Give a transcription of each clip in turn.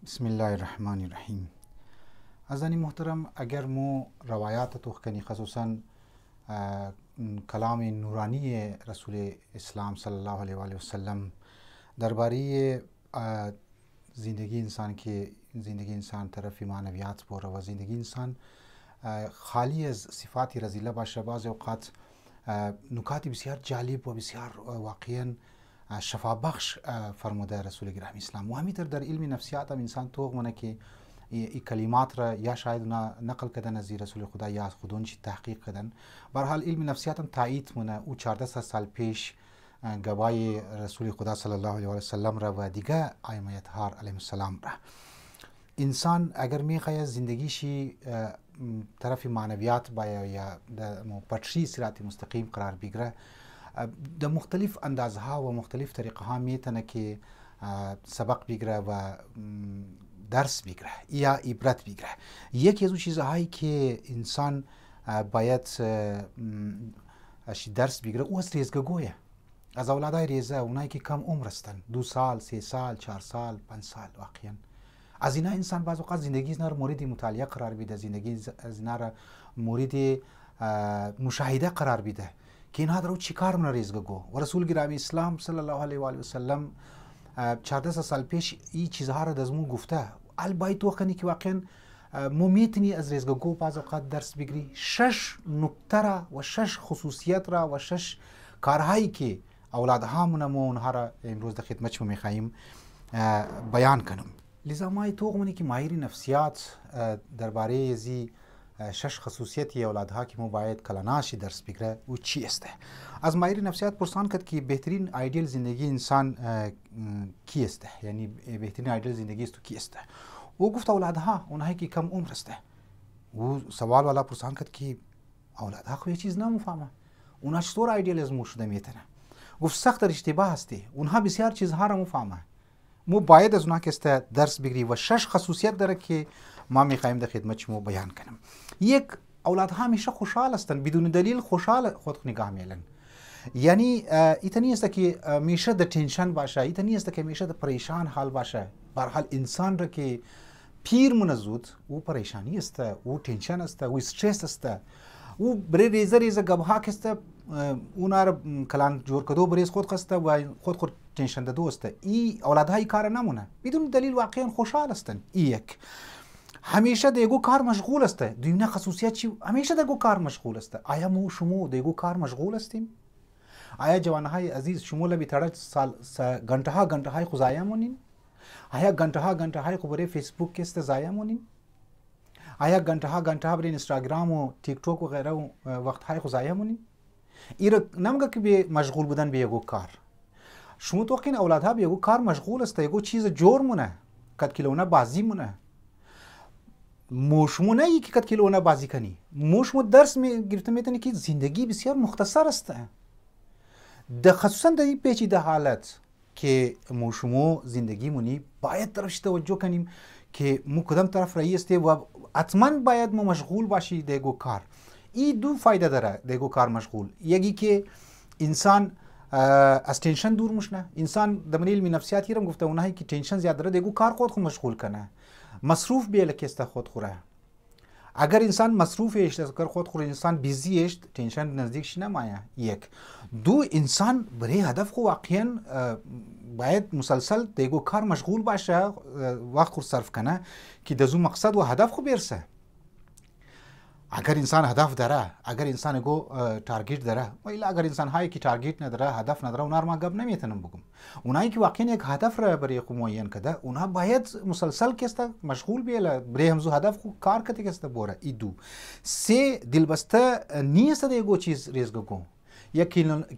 بسم الله الرحمن الرحیم. عزیزانی محترم، اگر مو روایات توخکنی خصوصا کلام نورانی رسول اسلام صلی الله علیه و آله و سلم درباره زندگی انسان که زندگی انسان طرف معنویات بوره و زندگی انسان خالی از صفات رذیله باشه، بعض اوقات نکات بسیار جالب و بسیار واقعا شفابخش فرموده رسول گرامی اسلام. و همینطور در علم نفسیات هم انسان توغمونه که این کلمات را یا شاید نقل کردن از رسول خدا یا از خودون چی تحقیق کردن. به هر حال علم نفسیات هم تایید مونه او 14 سال پیش گواهی رسول خدا صلی الله علیه و سلم را و دیگه ائمه اطهار علیهم السلام را. انسان اگر میخواد زندگیشی طرف معنویات باید یا در پټشي صراط مستقیم قرار بگیره، د مختلف اندازها و مختلف طریقه ها میتونه که سبق بگیره و درس بگیره یا عبرت بگیره. یکی از اون چیزهایی که انسان باید درس بگیره او از ریزگگویه، از اولادای ریزه، اونایی که کم عمر هستن، 2 سال 3 سال 4 سال 5 سال. واقعا از اینا انسان بعض اوقات زندگی اینا رو مورد مطالعه قرار بیده، زندگی از اینا رو مورد مشاهده قرار بیده که اینها درو چی کار من ریزگگو. و رسول گرامی اسلام صلی الله علیه و آله و سلم 14 سال پیش این چیزها را از مو گفته. البته تو کنی که واقعا مو میتونی از ریزگگو بعض اوقات درس بگیری 6 نکته را و 6 خصوصیت را و 6 کارهایی که اولادها مو اونها را امروز در خدمت شما میخواهیم بیان کنم. لذا ما توغمونی که ماهر نفسیات درباره زی 6 خصوصیتی اولادها که مو باید کلاناشی درس بگیره او چی است. از ماهر نفسیات پرسان کرد که بهترین ایدئال زندگی انسان کی است، یعنی بهترین ایدئال زندگی است کی است. او گفت اولادها، اونایی که کم عمر است. او سوال والا پرسان کرد که اولادها خو یه چیز نمیفهمه، اونا چطور ایدئال از مو شده میتونه. گفت سخت اشتباه هستی، اونها بسیار چیزها را میفهمه. مو باید از اونها که درس بگیری و 6 خصوصیت داره که ما میخوایم در خدمت شما بیان کنم. یک، اولادها همیشه خوشحال هستن، بدون دلیل خوشحال خود نگاه میلن. یعنی ایتنی است که همیشه در تنشن باشه، ایتنی است که همیشه در پریشان حال باشه. به هر حال انسان را که پیر منزود او پریشانی است، او تنشن است، او استرس است، او بره ریزه ریزه گبها است، اونا را کلان جور کدو بریز خود است و خود تنشن دادو است. ای اولادهای کار نمونه، بدون دلیل واقعا خوشحال هستن. یک، همیشه دیگو کار مشغول است. دویمه خصوصیت چی؟ همیشه دیگو کار مشغول است. آیا مو شما دیگو کار مشغول هستیم؟ آیا جوانهای عزیز شما لبی ترد گنته های خو ضایع مونین؟ آیا گنته های خو برای فیسبوک است ضایع مونین؟ آیا گنته ها برای اینستاگرام و تیک توک و غیره وقت های خو ضایع مونین؟ ایرا نمیگه که به مشغول بودن به یگو کار. شما تو که اولادها به یگو کار مشغول است، یگو چیز جور مونه، کد کیلونه بازی مونه. موشمو نه یکی کد کیلونه بازی کنی، موشمو درس گرفته میتونی که زندگی بسیار مختصر است. خصوصا در این پیچیده حالت که موشمو زندگی مونی باید طرفش توجه کنیم که مو کدام طرف رایی است و حتما باید مو مشغول باشی دیگو کار. این 2 فایده داره دیگو کار مشغول. یکی که انسان از تنشن دور مشنه. انسان در علم نفسیات هم گفته اونایی که تنشن زیاد داره دیگو کار خود مشغول کنه، مصروف بیل کست خود خوره. اگر انسان مصروف اشت کر خود خوره، انسان بیزی اشت، تنشن نزدیکش نمایه. یک. 2، انسان برای هدف خو واقعا باید مسلسل دیگو کار مشغول باشه، وقت خود صرف کنه که دزو مقصد و هدف خو برسه. اگر انسان هدف داره، اگر انسان گو تارگت داره، و الا اگر انسان هایی که تارگت نداره، هدف نداره، اونا رو ما گپ نمیتونم بگم. اونایی که واقعا یک هدف را برای خود معین کرده، اونها باید مسلسل کسته مشغول بیله برای همزو هدف خود کار کتی کسته بوره. ای 2. 3، دلبسته نیست دیگو چیز ریزگو. یک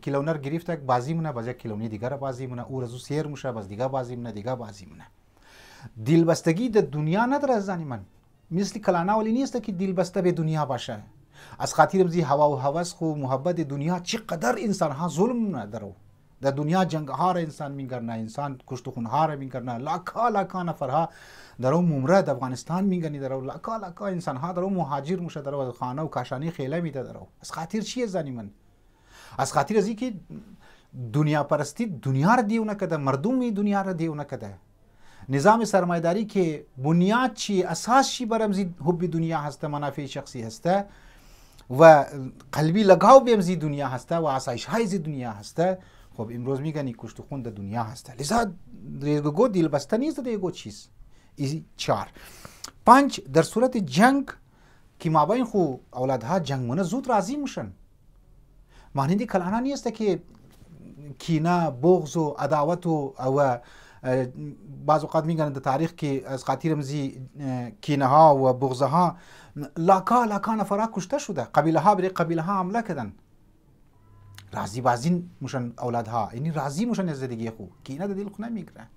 کیلونر گرفته یک بازی مونه، باز یک کیلونی دیگر بازی مونه، او رزو سیر موشه، باز دیگه بازی مونه، دیگه بازی مونه. دلبستگی در دنیا نداره زنی من. مثل کلانا ولی نیست که دلبسته به دنیا باشه. از خاطر بزی هوا و هوس خو محبت دنیا چقدر انسان ها ظلم ندارو. در دنیا جنگ ها را انسان میگرنه، انسان کشت و خون ها را میگرنه، لاکا نفرها در اون ممره در افغانستان میگنی، در اون لاکا انسان ها در اون مهاجر موشه، در اون خانه و کاشانی خیله میده. در اون از خاطر چیه زنی من؟ از خاطر ازی که دنیا پرستی دنیا را دیو نکده، مردم دنیا را دیو نکده. نظام سرمایه‌داری که بنیاد چی، اساس چی برمزی حب دنیا هسته، منافع شخصی هسته و قلبی لگاو بمزی دنیا هسته و آسایش های زی دنیا هسته، خب امروز میگن کشت خون در دنیا هسته. لذا ریزگو دل بسته نیست دیگه چیز. ای 4. 5 در صورت جنگ که مابین خو اولادها جنگ مونه زود راضی میشن. مانندی کلانه نیست که کینه، بغض و عداوت و بعض اوقات میگن در تاریخ که از خاطر مزی کینه ها و بغض ها لاکا نفرا کشته شده، قبیله ها بری قبیله ها حمله کردن. راضی بازین مشن اولادها، یعنی راضی مشن از زندگی خو، کینه در دل خو نمیگیره.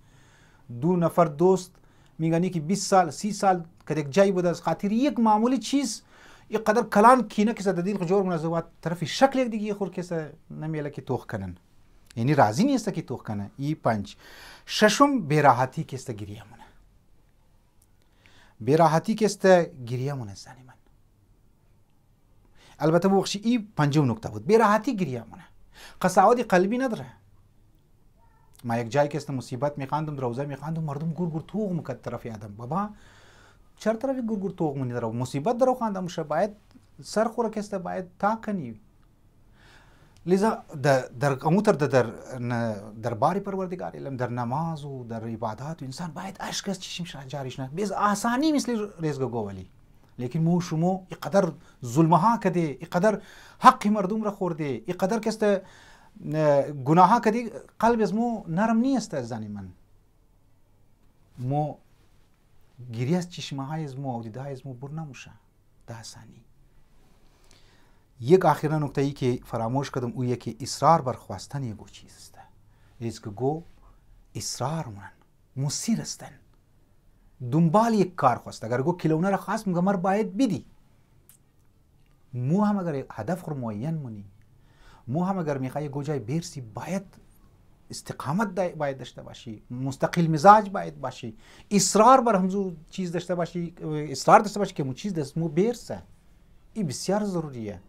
2 نفر دوست میگن که 20 سال 30 سال کدک جای بود از خاطر یک معمولی چیز اینقدر کلان کینه که در دل خو جور منازوات طرف شکل یک دیگه خور که نمیله که توخ کنن، یعنی راضی نیست که توخ کنه. ای 5. 6 بی‌راحتی که است گریه مونه. بی‌راحتی که است گریه مونه زنی من. البته بخشی ای 5 نکته بود. بی‌راحتی گریه مونه. قساوت قلبی نداره. ما یک جایی که است مصیبت میخواندم، روزه میخواندم، مردم گور توغ میکرد طرف آدم. بابا چرا طرف گور توغ منی درو مصیبت درو خواندم شه، باید سر خوره که است باید تا کنی. لذا در اموتر در باری پروردگار علم، در نماز و در عبادات و انسان باید اشک از چشمش جاریش نه بیز آسانی مثل ریزگو گوولی. لیکن مو شما اینقدر ظلم ها کده، اینقدر حق مردم را خورده، اینقدر که است گناه ها کده، قلب از مو نرم نیست از زنی من. مو گیری از چشمه های از مو و دیده های از مو بر نموشه ده آسانی. یک آخرین نکته ای که فراموش کردم او یکی اصرار بر خواستن یکو چیز است. ریزگو اصرار منن مصیر استن دنبال یک کار خواست. اگر گو کلونه را خواست میگه مر باید بدی. مو هم اگر هدف خور معین منی، مو هم اگر میخوای گو جای برسی باید استقامت باید داشته باشی، مستقل مزاج باید باشی، اصرار بر همزو چیز داشته باشی، اصرار داشته باشی که مو چیز دست مو برسه. این بسیار ضروریه.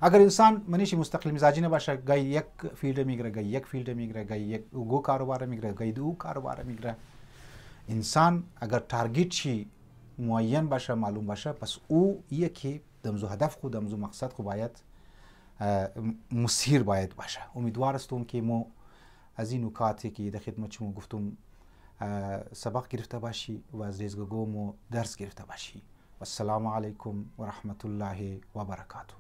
اگر انسان منیش مستقل مزاجی نباشه، گاهی یک فیلد میگیره، گاهی یک فیلد میگیره، گاهی یک گو کاروبار میگیره، گاهی دو کاروبار میگیره. انسان اگر تارگت چی معین باشه، معلوم باشه، پس او یکی دمزو هدف خود، دمزو مقصد خود باید مسیر باید باشه. امیدوار هستم که ما از این نکاتی که در خدمت شما گفتم سبق گرفته باشی و از ریزگو مو درس گرفته باشی. و السلام علیکم و رحمت الله و برکاته.